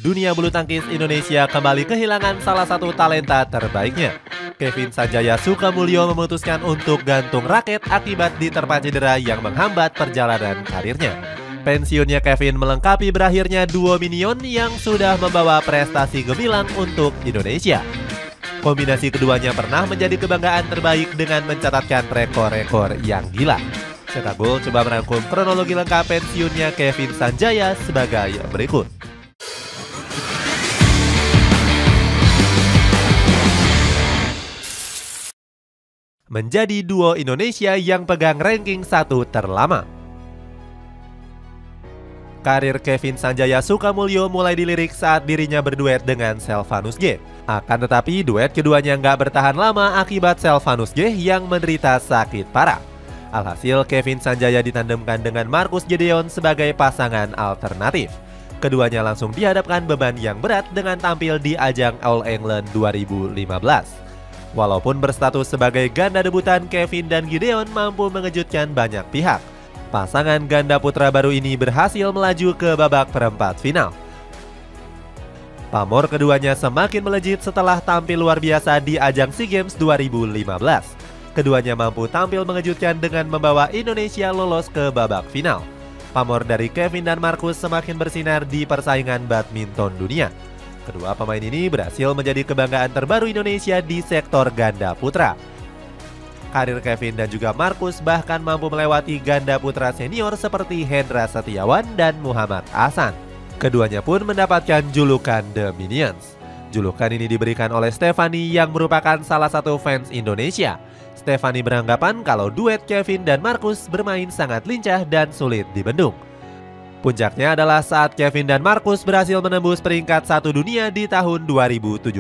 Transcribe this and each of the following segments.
Dunia bulu tangkis Indonesia kembali kehilangan salah satu talenta terbaiknya. Kevin Sanjaya Sukamulyo memutuskan untuk gantung raket akibat diterpa cedera yang menghambat perjalanan karirnya. Pensiunnya Kevin melengkapi berakhirnya duo minion yang sudah membawa prestasi gemilang untuk Indonesia. Kombinasi keduanya pernah menjadi kebanggaan terbaik dengan mencatatkan rekor-rekor yang gila. Setagul coba merangkum kronologi lengkap pensiunnya Kevin Sanjaya sebagai berikut. Menjadi duo Indonesia yang pegang ranking 1 terlama. Karir Kevin Sanjaya Sukamulyo mulai dilirik saat dirinya berduet dengan Selvanus G. Akan tetapi duet keduanya nggak bertahan lama akibat Selvanus G yang menderita sakit parah. Alhasil Kevin Sanjaya ditandemkan dengan Marcus Gideon sebagai pasangan alternatif. Keduanya langsung dihadapkan beban yang berat dengan tampil di ajang All England 2015. Walaupun berstatus sebagai ganda debutan, Kevin dan Gideon mampu mengejutkan banyak pihak. Pasangan ganda putra baru ini berhasil melaju ke babak perempat final. Pamor keduanya semakin melejit setelah tampil luar biasa di ajang SEA Games 2015. Keduanya mampu tampil mengejutkan dengan membawa Indonesia lolos ke babak final. Pamor dari Kevin dan Marcus semakin bersinar di persaingan badminton dunia. Kedua pemain ini berhasil menjadi kebanggaan terbaru Indonesia di sektor ganda putra. Karir Kevin dan juga Marcus bahkan mampu melewati ganda putra senior seperti Hendra Setiawan dan Muhammad Ahsan. Keduanya pun mendapatkan julukan The Minions. Julukan ini diberikan oleh Stephanie yang merupakan salah satu fans Indonesia. Stephanie beranggapan kalau duet Kevin dan Marcus bermain sangat lincah dan sulit dibendung. Puncaknya adalah saat Kevin dan Marcus berhasil menembus peringkat 1 dunia di tahun 2017.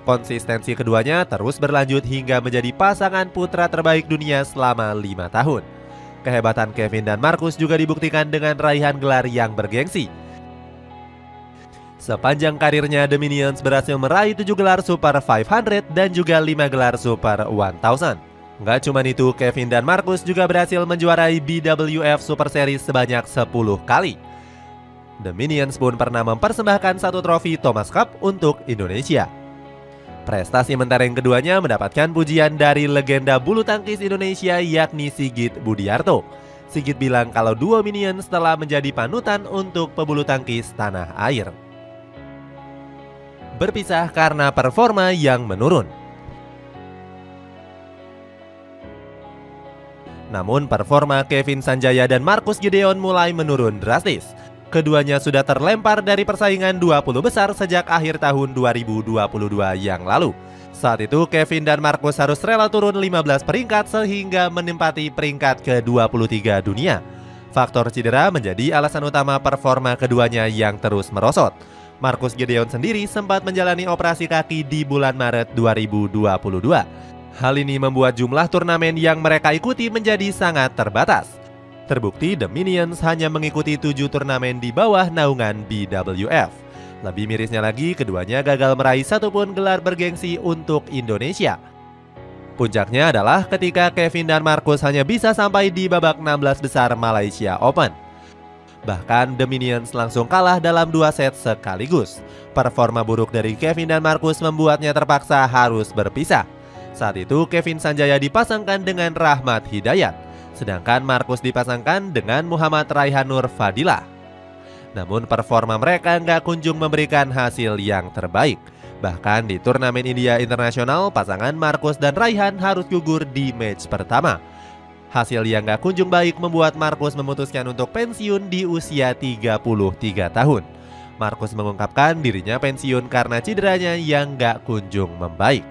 Konsistensi keduanya terus berlanjut hingga menjadi pasangan putra terbaik dunia selama 5 tahun. Kehebatan Kevin dan Marcus juga dibuktikan dengan raihan gelar yang bergengsi. Sepanjang karirnya, The Minions berhasil meraih 7 gelar Super 500 dan juga 5 gelar Super 1000. Nggak cuma itu, Kevin dan Marcus juga berhasil menjuarai BWF Super Series sebanyak 10 kali. The Minions pun pernah mempersembahkan satu trofi Thomas Cup untuk Indonesia. Prestasi mentereng keduanya mendapatkan pujian dari legenda bulu tangkis Indonesia yakni Sigit Budiarto. Sigit bilang kalau duo Minions telah menjadi panutan untuk pebulu tangkis tanah air. Berpisah karena performa yang menurun. Namun performa Kevin Sanjaya dan Marcus Gideon mulai menurun drastis. Keduanya sudah terlempar dari persaingan 20 besar sejak akhir tahun 2022 yang lalu. Saat itu Kevin dan Marcus harus rela turun 15 peringkat sehingga menempati peringkat ke-23 dunia. Faktor cedera menjadi alasan utama performa keduanya yang terus merosot. Marcus Gideon sendiri sempat menjalani operasi kaki di bulan Maret 2022. Hal ini membuat jumlah turnamen yang mereka ikuti menjadi sangat terbatas. Terbukti The Minions hanya mengikuti 7 turnamen di bawah naungan BWF. Lebih mirisnya lagi, keduanya gagal meraih satupun gelar bergengsi untuk Indonesia. Puncaknya adalah ketika Kevin dan Marcus hanya bisa sampai di babak 16 besar Malaysia Open. Bahkan The Minions langsung kalah dalam 2 set sekaligus. Performa buruk dari Kevin dan Marcus membuatnya terpaksa harus berpisah. Saat itu Kevin Sanjaya dipasangkan dengan Rahmat Hidayat, sedangkan Marcus dipasangkan dengan Muhammad Raihanur Fadilah. Namun performa mereka nggak kunjung memberikan hasil yang terbaik. Bahkan di turnamen India Internasional, pasangan Marcus dan Raihan harus gugur di match pertama. Hasil yang nggak kunjung baik membuat Marcus memutuskan untuk pensiun di usia 33 tahun. Marcus mengungkapkan dirinya pensiun karena cederanya yang nggak kunjung membaik.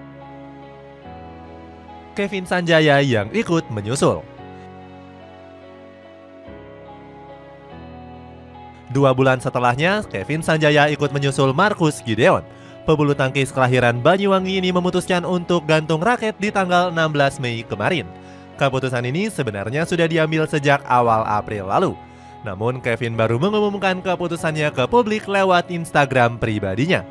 Kevin Sanjaya yang ikut menyusul. 2 bulan setelahnya, Kevin Sanjaya ikut menyusul Marcus Gideon. Pebulu tangkis kelahiran Banyuwangi ini memutuskan untuk gantung raket di tanggal 16 Mei kemarin. Keputusan ini sebenarnya sudah diambil sejak awal April lalu. Namun Kevin baru mengumumkan keputusannya ke publik lewat Instagram pribadinya.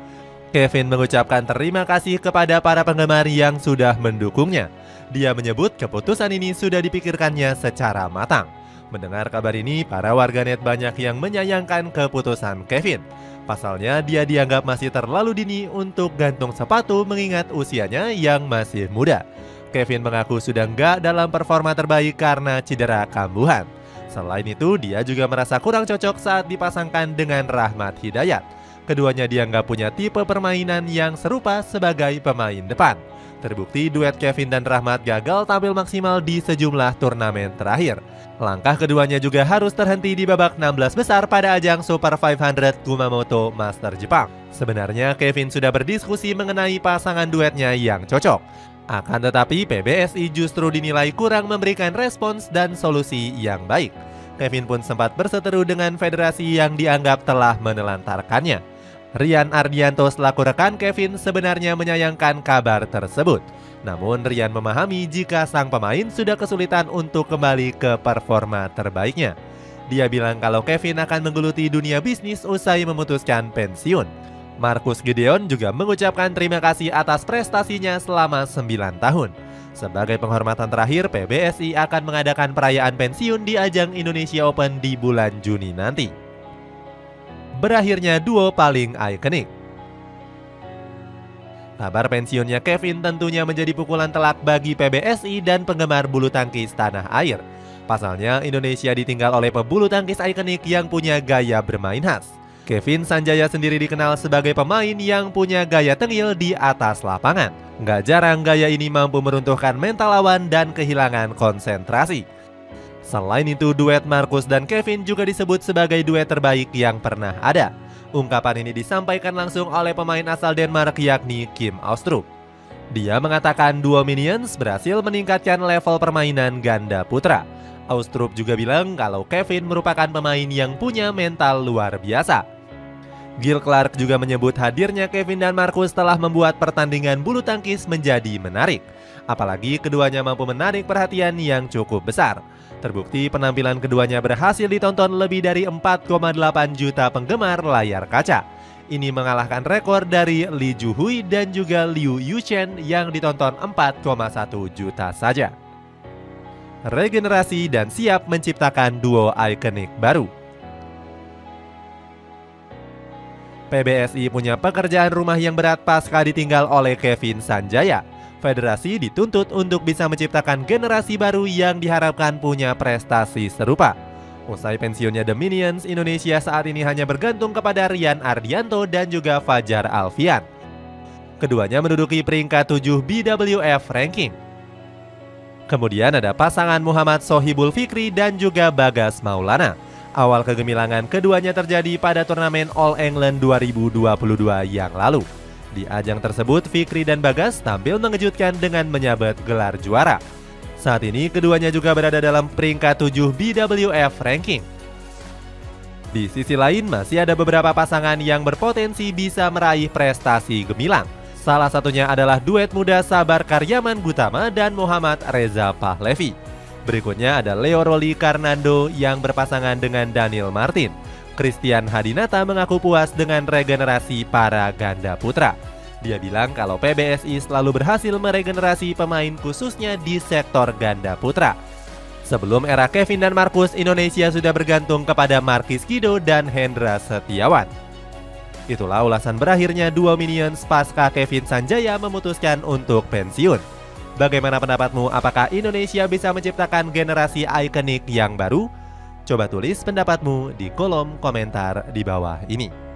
Kevin mengucapkan terima kasih kepada para penggemar yang sudah mendukungnya. Dia menyebut keputusan ini sudah dipikirkannya secara matang. Mendengar kabar ini, para warganet banyak yang menyayangkan keputusan Kevin. Pasalnya, dia dianggap masih terlalu dini untuk gantung sepatu mengingat usianya yang masih muda. Kevin mengaku sudah nggak dalam performa terbaik karena cedera kambuhan. Selain itu, dia juga merasa kurang cocok saat dipasangkan dengan Rahmat Hidayat. Keduanya dianggap punya tipe permainan yang serupa sebagai pemain depan. Terbukti duet Kevin dan Rahmat gagal tampil maksimal di sejumlah turnamen terakhir. Langkah keduanya juga harus terhenti di babak 16 besar pada ajang Super 500 Kumamoto Master Jepang. Sebenarnya Kevin sudah berdiskusi mengenai pasangan duetnya yang cocok. Akan tetapi PBSI justru dinilai kurang memberikan respons dan solusi yang baik. Kevin pun sempat berseteru dengan federasi yang dianggap telah menelantarkannya. Rian Ardianto selaku rekan Kevin sebenarnya menyayangkan kabar tersebut. Namun Rian memahami jika sang pemain sudah kesulitan untuk kembali ke performa terbaiknya. Dia bilang kalau Kevin akan menggeluti dunia bisnis usai memutuskan pensiun. Marcus Gideon juga mengucapkan terima kasih atas prestasinya selama 9 tahun. Sebagai penghormatan terakhir, PBSI akan mengadakan perayaan pensiun di ajang Indonesia Open di bulan Juni nanti. Berakhirnya duo paling ikonik. Kabar pensiunnya Kevin tentunya menjadi pukulan telak bagi PBSI dan penggemar bulu tangkis tanah air. Pasalnya, Indonesia ditinggal oleh pebulu tangkis ikonik yang punya gaya bermain khas. Kevin Sanjaya sendiri dikenal sebagai pemain yang punya gaya tengil di atas lapangan. Nggak jarang gaya ini mampu meruntuhkan mental lawan dan kehilangan konsentrasi. Selain itu, duet Marcus dan Kevin juga disebut sebagai duet terbaik yang pernah ada. Ungkapan ini disampaikan langsung oleh pemain asal Denmark yakni Kim Austrup. Dia mengatakan duo Minions berhasil meningkatkan level permainan ganda putra. Austrup juga bilang kalau Kevin merupakan pemain yang punya mental luar biasa. Gil Clark juga menyebut hadirnya Kevin dan Marcus telah membuat pertandingan bulu tangkis menjadi menarik. Apalagi keduanya mampu menarik perhatian yang cukup besar. Terbukti penampilan keduanya berhasil ditonton lebih dari 4,8 juta penggemar layar kaca. Ini mengalahkan rekor dari Lee Ju-hui dan juga Liu Yuchen yang ditonton 4,1 juta saja. Regenerasi dan siap menciptakan duo ikonik baru. PBSI punya pekerjaan rumah yang berat pasca ditinggal oleh Kevin Sanjaya. Federasi dituntut untuk bisa menciptakan generasi baru yang diharapkan punya prestasi serupa. Usai pensiunnya The Minions, Indonesia saat ini hanya bergantung kepada Rian Ardianto dan juga Fajar Alfian. Keduanya menduduki peringkat 7 BWF ranking. Kemudian ada pasangan Muhammad Sohibul Fikri dan juga Bagas Maulana. Awal kegemilangan keduanya terjadi pada turnamen All England 2022 yang lalu. Di ajang tersebut, Fikri dan Bagas tampil mengejutkan dengan menyabet gelar juara. Saat ini keduanya juga berada dalam peringkat 7 BWF ranking. Di sisi lain, masih ada beberapa pasangan yang berpotensi bisa meraih prestasi gemilang. Salah satunya adalah duet muda Sabar Karyaman Gutama dan Muhammad Reza Pahlevi. Berikutnya ada Leo Roli Karnando yang berpasangan dengan Daniel Martin. Christian Hadinata mengaku puas dengan regenerasi para ganda putra. Dia bilang kalau PBSI selalu berhasil meregenerasi pemain khususnya di sektor ganda putra. Sebelum era Kevin dan Marcus, Indonesia sudah bergantung kepada Markis Kido dan Hendra Setiawan. Itulah ulasan berakhirnya duo Minions pasca Kevin Sanjaya memutuskan untuk pensiun. Bagaimana pendapatmu? Apakah Indonesia bisa menciptakan generasi ikonik yang baru? Coba tulis pendapatmu di kolom komentar di bawah ini.